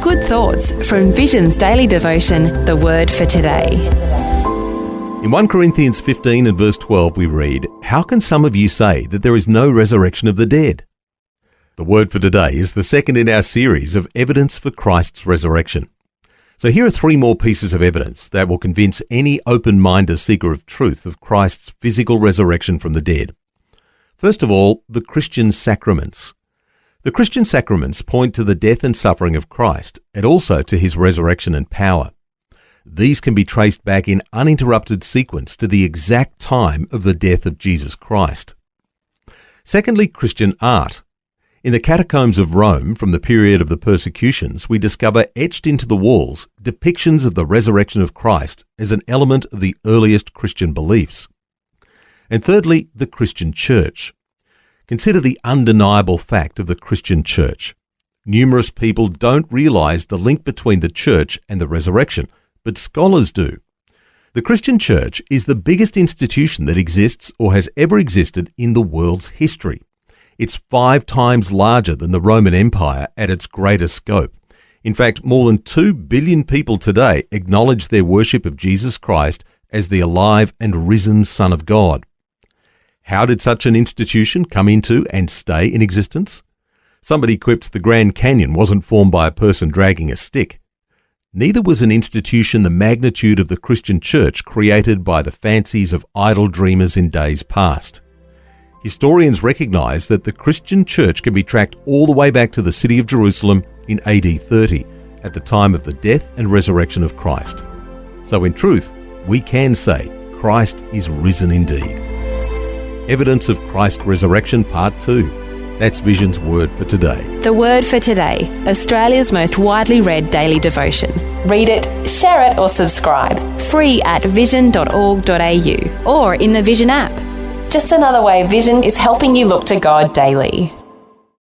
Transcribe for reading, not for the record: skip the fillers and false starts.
Good thoughts from Vision's daily devotion, The Word for Today. In 1 Corinthians 15 and verse 12 we read, "How can some of you say that there is no resurrection of the dead?" The word for today is the second in our series of evidence for Christ's resurrection. So here are three more pieces of evidence that will convince any open-minded seeker of truth of Christ's physical resurrection from the dead. First of all, the Christian sacraments. The Christian sacraments point to the death and suffering of Christ and also to his resurrection and power. These can be traced back in uninterrupted sequence to the exact time of the death of Jesus Christ. Secondly, Christian art. In the catacombs of Rome from the period of the persecutions, we discover etched into the walls depictions of the resurrection of Christ as an element of the earliest Christian beliefs. And thirdly, the Christian church. Consider the undeniable fact of the Christian church. Numerous people don't realize the link between the church and the resurrection, but scholars do. The Christian church is the biggest institution that exists or has ever existed in the world's history. It's 5 times larger than the Roman Empire at its greater scope. In fact, more than 2 billion people today acknowledge their worship of Jesus Christ as the alive and risen Son of God. How did such an institution come into and stay in existence? Somebody quips the Grand Canyon wasn't formed by a person dragging a stick. Neither was an institution the magnitude of the Christian church created by the fancies of idle dreamers in days past. Historians recognize that the Christian church can be tracked all the way back to the city of Jerusalem in AD 30, at the time of the death and resurrection of Christ. So in truth, we can say Christ is risen indeed. Evidence of Christ's resurrection, Part 2. That's Vision's Word for Today. The Word for Today, Australia's most widely read daily devotion. Read it, share it or subscribe. Free at vision.org.au or in the Vision app. Just another way Vision is helping you look to God daily.